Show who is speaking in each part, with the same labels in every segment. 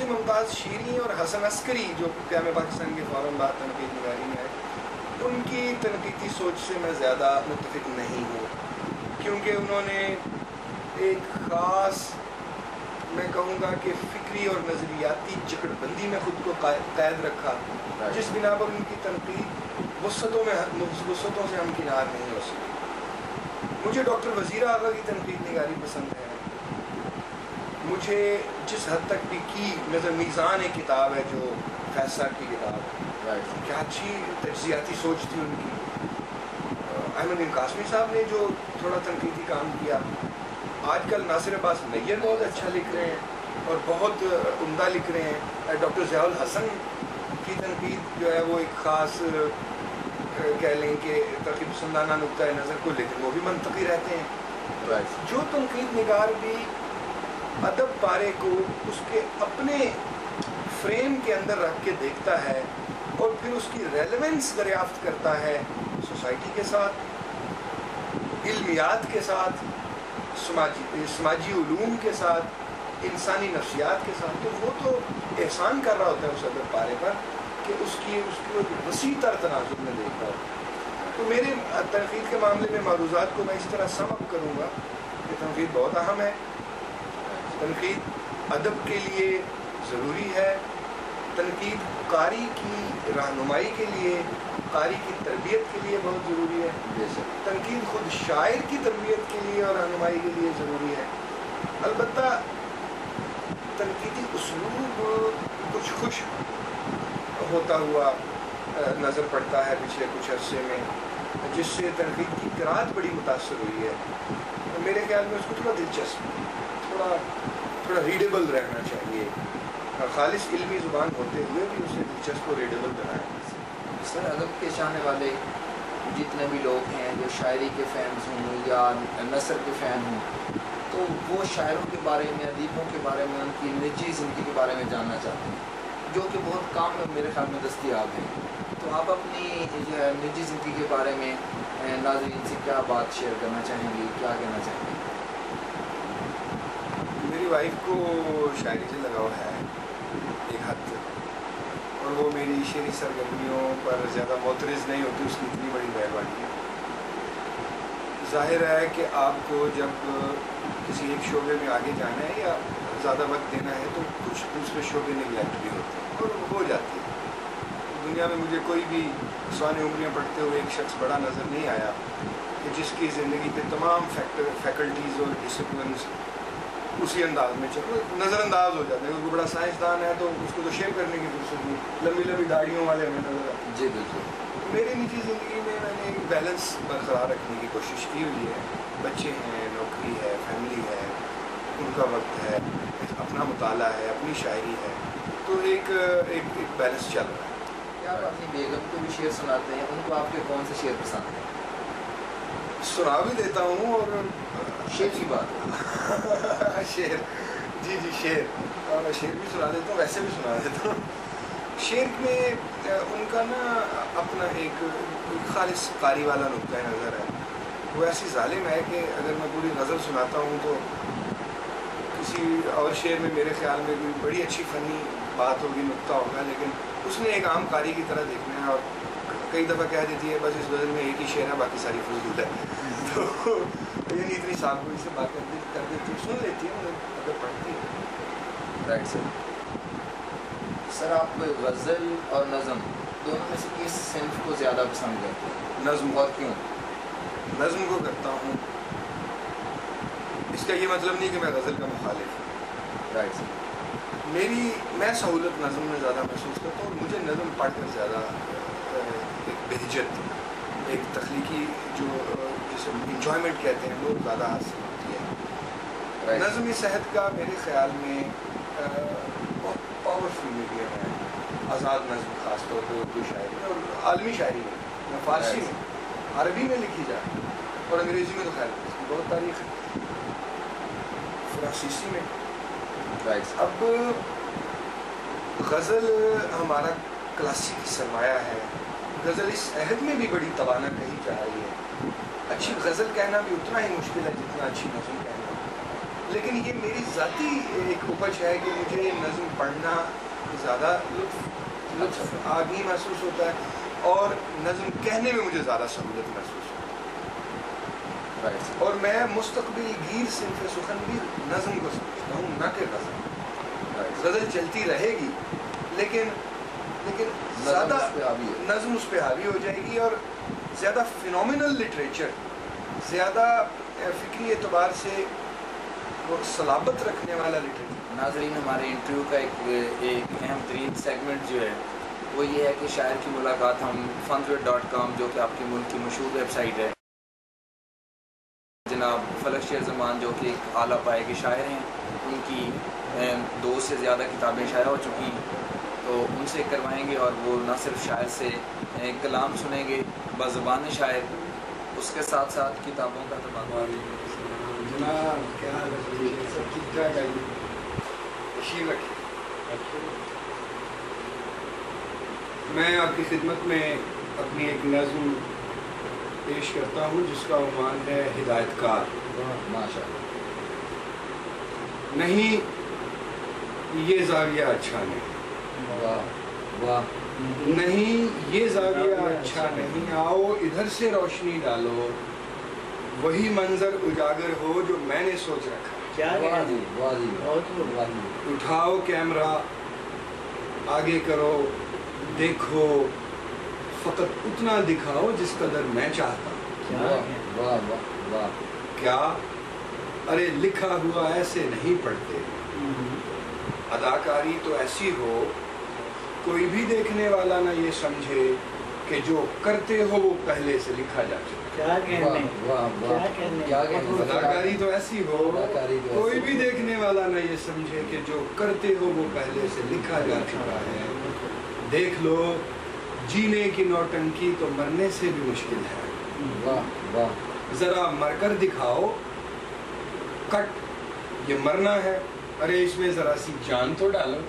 Speaker 1: ناظم ممتاز شیریں اور حسن عسکری جو قیام پاکستان کے فوراً بعد تنقید نگاری میں آئے، ان کی تنقیدی سوچ سے میں زیادہ متفق نہیں ہوں، کیونکہ انہوں نے ایک خاص، میں کہوں گا کہ فکری اور نظریاتی جکڑ بندی میں خود کو قید رکھا، جس بنا پر ان کی تنقید وسعتوں سے ہمکنار نہیں ہو سکی۔ مجھے ڈاکٹر وزیر آغا کی تنقید نگاری پسند ہے۔ مجھے جس حد تک بھی کی نظر میزان ایک کتاب ہے جو فیض صاحب کی کتاب ہے، کیا اچھی تجزیاتی سوچ تھی ان کی۔ احمد بن قاسمی صاحب نے جو تھوڑا تنقیدی کام کیا، آج کل ناصر عباس نیر بہت اچھا لکھ رہے ہیں اور بہت عمدہ لکھ رہے ہیں۔ ڈاکٹر ضیاء الحسن کی تنقید جو ہے وہ ایک خاص کہہ لیں کہ ترقی پسندانہ نقطۂ نظر کو، لیکن وہ بھی منطقی رہتے ہیں۔ جو تنقید نگار بھی ادب پارے کو اس کے اپنے فریم کے اندر رکھ کے دیکھتا ہے اور پھر اس کی ریلیونس دریافت کرتا ہے سوسائٹی کے ساتھ، علمیات کے ساتھ، سماجی علوم کے ساتھ، انسانی نفسیات کے ساتھ، تو وہ تو احسان کر رہا ہوتا ہے اس ادب پارے پر کہ اس کی وسیع تر تناظر میں دیکھ رہا ہے۔ تو میرے تنقید کے معاملے میں معروضات کو میں اس طرح سم اپ کروں گا کہ تنقید بہت اہم ہے، تنقید ادب کے لیے ضروری ہے، تنقید قاری کی رہنمائی کے لیے، قاری کی تربیت کے لیے بہت ضروری ہے، تنقید خود شاعر کی تربیت کے لیے اور رہنمائی کے لیے ضروری ہے۔ البتہ تنقیدی اسلوب کچھ خوش ہوتا ہوا نظر پڑتا ہے پچھلے کچھ عرصے میں، جس سے تنقید کی قرأت بڑی متاثر ہوئی ہے۔ میرے خیال میں اس کو تھوڑا دلچسپ، تھوڑا ریڈیبل رہنا چاہیے، خالص علمی زبان ہوتے ہوئے بھی اسے دلچسپ اور ریڈیبل بنایا۔
Speaker 2: سر، ادب کے چاہنے والے جتنے بھی لوگ ہیں جو شاعری کے فینس ہوں یا نثر کے فین ہوں، تو وہ شاعروں کے بارے میں، ادیبوں کے بارے میں، ان کی نجی زندگی کے بارے میں جاننا چاہتے ہیں، جو کہ بہت کم میرے خیال میں دستیاب ہیں۔ تو آپ اپنی جو ہے نجی زندگی کے بارے میں ناظرین سے کیا بات شیئر کرنا چاہیں گی، کیا کہنا چاہیں گے؟
Speaker 1: میری وائف کو شاعری سے لگاؤ ہے ایک حد تک، اور وہ میری شعری سرگرمیوں پر زیادہ معترض نہیں ہوتی، اس کی اتنی بڑی مہربانی ہے۔ ظاہر ہے کہ آپ کو جب کسی ایک شعبے میں آگے جانا ہے یا زیادہ وقت دینا ہے تو کچھ دوسرے شعبے نگلیکٹ بھی ہوتے ہیں اور ہو جاتی ہے۔ دنیا میں مجھے کوئی بھی سوانح عمریاں پڑھتے ہوئے ایک شخص بڑا نظر نہیں آیا کہ جس کی زندگی کے تمام فیکلٹیز اور ڈسپلنس اسی انداز میں نظر انداز ہو جاتے ہیں۔ وہ بڑا سائنسدان ہے تو اس کو تو شیو کرنے کی فرصت نہیں، لمبی لمبی داڑھیوں والے ہمیں نظر آتے ہیں۔
Speaker 2: جی بالکل۔
Speaker 1: میری نجی زندگی میں نے ایک بیلنس برقرار رکھنے کی کوشش کی ہوئی ہے، بچے ہیں، نوکری ہے، فیملی ہے، ان کا وقت ہے، اپنا مطالعہ ہے، اپنی شاعری ہے، تو ایک بیلنس چل رہا ہے۔
Speaker 2: کیا آپ اپنی بیگم کو بھی شعر سناتے ہیں؟ ان کو آپ کے کون سے شعر پسند ہیں؟
Speaker 1: سنا بھی دیتا ہوں اور
Speaker 2: شعر کی بات ہے۔
Speaker 1: شعر، جی شعر، اور شعر بھی سنا دیتا ہوں، ویسے بھی سنا دیتا ہوں۔ شعر میں ان کا نا اپنا ایک خالص قاری والا نقطۂ نظر ہے، وہ ایسی ظالم ہے کہ اگر میں پوری غزل سناتا ہوں تو کسی اور شعر میں میرے خیال میں کوئی بڑی اچھی فنی بات ہوگی، نقطہ ہوگا، لیکن اس نے ایک عام قاری کی طرح دیکھنا ہے اور کئی دفعہ کہہ دیتی ہے بس اس غزل میں ایک ہی شعر ہے، باقی ساری فضول ہے، تو یعنی اتنی صاف کوئی سے بات کر دیتی ہے، سن لیتی ہے اگر پڑھتی ہے۔
Speaker 2: Right sir. سر، آپ غزل اور نظم دونوں میں سے کس صنف کو زیادہ پسند کرتے ہیں؟
Speaker 1: نظم۔
Speaker 2: اور کیوں؟
Speaker 1: نظم کو کرتا ہوں، اس کا یہ مطلب نہیں کہ میں غزل کا مخالف ہوں۔
Speaker 2: Right sir.
Speaker 1: میں سہولت نظم میں زیادہ محسوس کرتا ہوں، اور مجھے نظم پڑھ کر زیادہ ایک بہجت، ایک تخلیقی جو جسے انجوائمنٹ کہتے ہیں وہ زیادہ حاصل ہوتی ہے۔ نظم صحت کا میرے خیال میں بہت پاورفل میڈیم ہے، آزاد نظم خاص طور پہ اردو شاعری میں اور عالمی شاعری میں، فارسی میں، عربی میں لکھی جائے اور انگریزی میں تو خیر اس کی بہت تاریخ ہے، فرانسیسی میں۔ اب غزل ہمارا کلاسیکی سرمایہ ہے، غزل اس عہد میں بھی بڑی توانا کہی جا رہی ہے۔ اچھی غزل کہنا بھی اتنا ہی مشکل ہے جتنا اچھی نظم کہنا۔ لیکن یہ میری ذاتی ایک اپج ہے کہ مجھے نظم پڑھنا زیادہ لطف آگی محسوس ہوتا ہے اور نظم کہنے میں مجھے زیادہ سہولت محسوس ہوتا ہے. اور میں مستقبل گیر صنف سخن بھی نظم کو سمجھتا ہوں، نہ کہ غزل چلتی رہے گی لیکن زیادہ نظم اس پہ حاوی ہو جائے گی، اور زیادہ فینومینل لٹریچر، زیادہ فکری اعتبار سے وہ صلابت رکھنے والا لٹریچر.
Speaker 2: ناظرین، ہمارے انٹرویو کا ایک اہم ترین سیگمنٹ جو ہے وہ یہ ہے کہ شاعر کی ملاقات ہم funthread.com جو کہ آپ کے ملک کی مشہور ویب سائٹ ہے، جناب فلک شیر زمان جو کہ ایک اعلیٰ پائے کے شاعر ہیں، ان کی 2 سے زیادہ کتابیں شائع ہو چکی ہیں، تو ان سے کروائیں گے اور وہ نہ صرف شاعر سے کلام سنیں گے بزبان شاعر، اس کے ساتھ ساتھ کتابوں کا تبادلہ.
Speaker 1: جناب کیا حال ہے؟ سب ٹھیک ٹھاک ہے؟ تشریف رکھیں. میں آپ کی خدمت میں اپنی ایک نظم پیش کرتا ہوں جس کا عنوان ہے ہدایت کار.
Speaker 2: ماشاءاللہ.
Speaker 1: نہیں یہ زاویہ اچھا نہیں،
Speaker 2: واہ واہ،
Speaker 1: نہیں یہ زاویہ اچھا نہیں، آؤ ادھر سے روشنی ڈالو، وہی منظر اجاگر ہو جو میں نے سوچ رکھا. اٹھاؤ کیمرہ، آگے کرو، دیکھو، فقط اتنا دکھاؤ جس قدر میں چاہتا ہوں. کیا ارے لکھا ہوا ایسے نہیں پڑھتے، اداکاری تو ایسی ہو کوئی بھی دیکھنے والا نہ یہ سمجھے کہ جو کرتے ہو وہ پہلے سے لکھا جا چکا. اداکاری تو ایسی ہو کوئی بھی دیکھنے والا نہ یہ سمجھے کہ جو کرتے ہو وہ پہلے سے لکھا جا چکا ہے. دیکھ لو جینے کی نوٹنکی تو مرنے سے بھی مشکل ہے. ذرا مر کر دکھاؤ، کٹ یہ مرنا ہے، ارے اس میں ذرا سی جان تو ڈالو.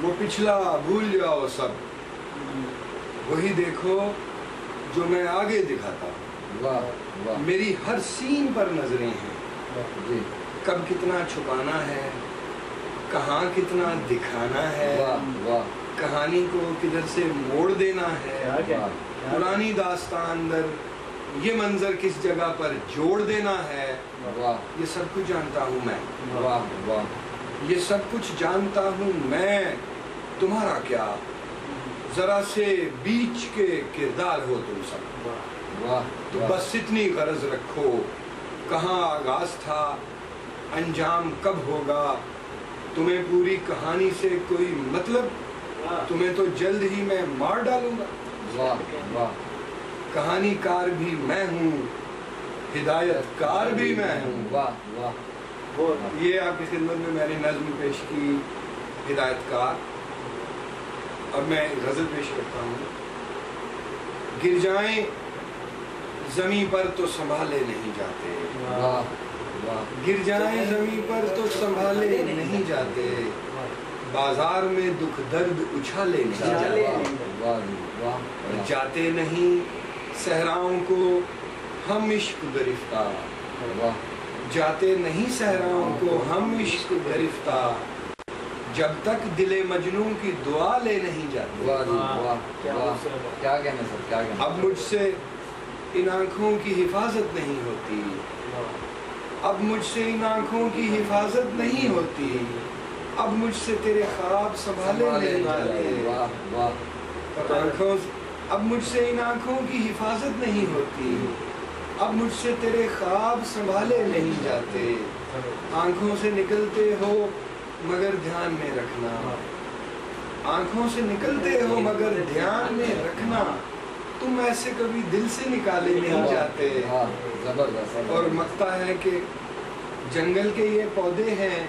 Speaker 1: وہ پچھلا بھول جاؤ سب، وہی دیکھو جو میں آگے دکھاتا ہوں. میری ہر سین پر نظریں ہیں، کب کتنا چھپانا ہے، کہاں کتنا دکھانا ہے، کہانی کو کدھر سے موڑ دینا ہے، پرانی داستان اندر یہ منظر کس جگہ پر جوڑ دینا ہے. یہ سب کچھ جانتا ہوں میں، یہ سب کچھ جانتا ہوں میں. تمہارا کیا، ذرا سے بیچ کے کردار ہو تم سب. تو بس اتنی غرض رکھو، کہاں آغاز تھا، انجام کب ہوگا. تمہیں پوری کہانی سے کوئی مطلب، تمہیں تو جلد ہی میں مار ڈالوں گا. کہانی کار بھی میں ہوں، ہدایت کار بھی میں ہوں. یہ آپ کی خدمت میں میں نے نظم پیش کی ہدایت کار. اب میں غزل پیش کرتا ہوں. گر جائیں زمین پر تو سنبھالے نہیں جاتے، گر جائیں زمین پر تو سنبھالے نہیں جاتے، بازار میں دکھ درد اچھالے نہیں جاتے نہیں صحراؤں کو ہم عشق گرفتار، جاتے نہیں صحراؤں کو ہم عشق گرفتار، جب تک دل مجنون کی دعا لے نہیں جاتے. اب مجھ سے ان آنکھوں کی حفاظت نہیں ہوتی، اب مجھ سے ان آنکھوں کی حفاظت نہیں ہوتی، اب مجھ سے تیرے خواب سنبھالے نہیں جاتے. اب مجھ سے ان آنکھوں کی حفاظت نہیں ہوتی، اب مجھ سے تیرے خواب سنبھالے نہیں جاتے. آنکھوں سے نکلتے ہو مگر دھیان میں رکھنا، آنکھوں سے نکلتے ہو مگر دھیان میں رکھنا، تم ایسے کبھی دل سے نکالے نہیں جاتے. اور مقطع ہے کہ جنگل کے یہ پودے ہیں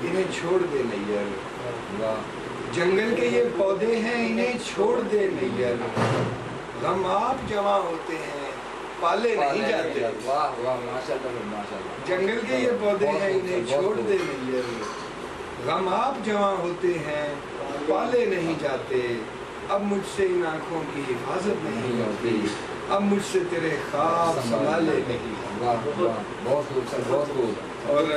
Speaker 1: انہیں چھوڑ دے نیر، جنگل کے یہ پودے ہیں انہیں چھوڑ دے نیر، غم آپ جمع ہوتے ہیں پالے نہیں جاتے. جنگل کے یہ پودے ہیں انہیں چھوڑ دے نیر، غم آپ جمع ہوتے ہیں پالے نہیں جاتے، اب مجھ سے ان آنکھوں کی حفاظت نہیں ہوتی. اب مجھ سے تیرے خواب سنبھالے نہیں.
Speaker 2: واہ واہ، بہت خوب سر، بہت خوب.
Speaker 1: اور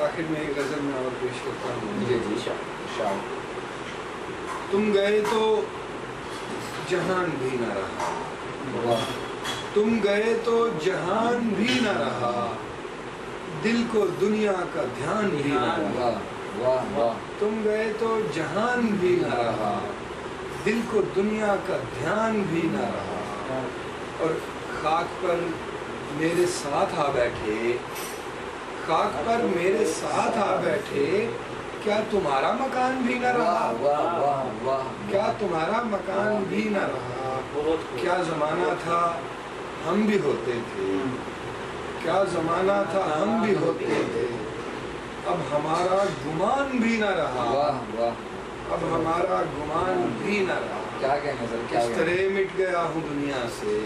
Speaker 1: آخر میں ایک غزل میں اور پیش کرتا ہوں.
Speaker 2: جی جی شاء.
Speaker 1: تم گئے تو جہان بھی نہ رہا.
Speaker 2: واہ.
Speaker 1: تم گئے تو جہان بھی نہ رہا، دل کو دنیا کا دھیان بھی نہ رہا.
Speaker 2: واہ واہ.
Speaker 1: تم گئے تو جہان بھی نہ رہا، دل کو دنیا کا دھیان بھی نہ رہا. اور خاک پر میرے ساتھ آ بیٹھے، خاک پر میرے ساتھ آ بیٹھے، کیا تمہارا مکان بھی نہ رہا.
Speaker 2: واہ واہ واہ.
Speaker 1: کیا تمہارا مکان بھی نہ رہا. کیا زمانہ تھا ہم بھی ہوتے تھے، کیا زمانہ تھا ہم بھی ہوتے تھے، اب ہمارا گمان بھی نہ رہا.
Speaker 2: واہ واہ.
Speaker 1: اب ہمارا گمان بھی نہ رہا.
Speaker 2: کیا کہنا سر، کیا
Speaker 1: اس طرح مٹ گیا ہوں دنیا سے،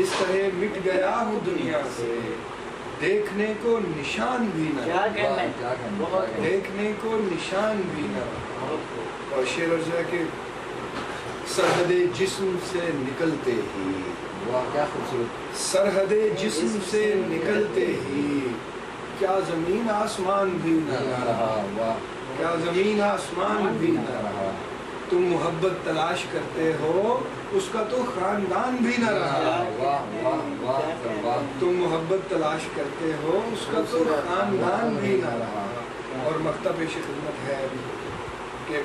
Speaker 1: اس طرح مٹ گیا ہوں دنیا سے، دیکھنے کو نشان بھی نہ رہا. دیکھنے کو نشان بھی نہ رہا. اور شعر عرض ہے کہ سرحد جسم سے نکلتے ہی،
Speaker 2: واہ کیا خوبصورت.
Speaker 1: سرحد جسم سے نکلتے ہی، کیا زمین آسمان بھی نہ رہا.
Speaker 2: واہ.
Speaker 1: کیا زمین آسمان بھی نہ رہا. تم محبت تلاش کرتے ہو، اس کا تو خاندان بھی نہ رہا.
Speaker 2: واہ واہ واہ واہ.
Speaker 1: تم محبت تلاش کرتے ہو، اس کا تو خاندان بھی نہ رہا. اور مکتب پیش خدمت ہے کہ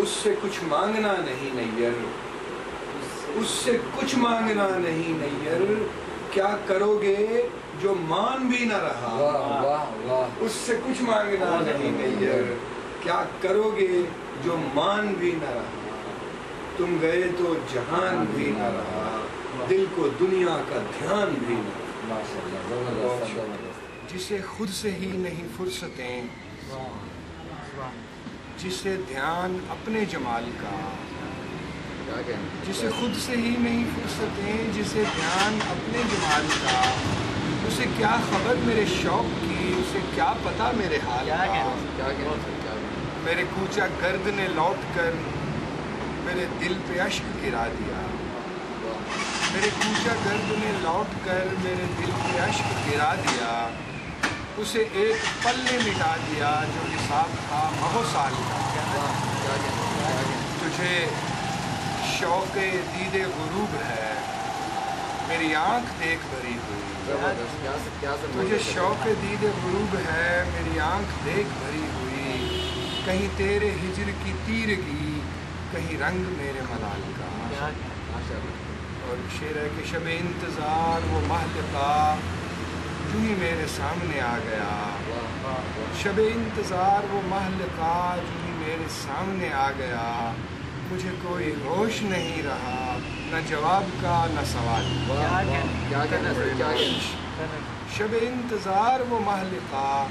Speaker 1: اس سے کچھ مانگنا نہیں نیر، اس سے کچھ مانگنا نہیں نیر، کیا کرو گے جو مان بھی نہ رہا.
Speaker 2: واہ واہ واہ.
Speaker 1: اس سے کچھ مانگنا نہیں نیر، کیا کرو گے جو مان بھی نہ رہا. تم گئے تو جہان بھی نہ رہا، دل کو دنیا کا دھیان بھی نہ رہا.
Speaker 2: ماشاءاللہ، زبردست زبردست.
Speaker 1: جسے خود سے ہی نہیں فرصتیں، جسے دھیان اپنے جمال کا،
Speaker 2: کیا کہنا.
Speaker 1: جسے خود سے ہی نہیں فرصتیں، جسے دھیان اپنے جمال کا، اسے کیا خبر میرے شوق کی، اسے کیا پتا میرے حال کا.
Speaker 2: کیا کہنا سر، کیا کہنا.
Speaker 1: میرے کوچہ گرد نے لوٹ کر میرے دل پہ اشک گرا دیا. میرے کوچہ گرد نے لوٹ کر میرے دل پہ اشک گرا دیا. اسے ایک پل نے مٹا دیا جو حساب تھا ماہ و سال کا. تجھے شوق دید غروب ہے میری آنکھ دیکھ بھری ہوئی. تجھے شوق دید غروب ہے میری آنکھ دیکھ بھری ہوئی. کہیں تیرے ہجر کی تیرگی، کہیں رنگ میرے ملال کا. اور شعر ہے کہ شب انتظار وہ مہلکا جو ہی میرے سامنے آ گیا. شب انتظار وہ مہلکا جو ہی میرے سامنے آ گیا. مجھے کوئی ہوش نہیں رہا، نہ جواب کا نہ سوال.
Speaker 2: کیا کہنا سر، کیا کہنا.
Speaker 1: شب انتظار وہ مہلکا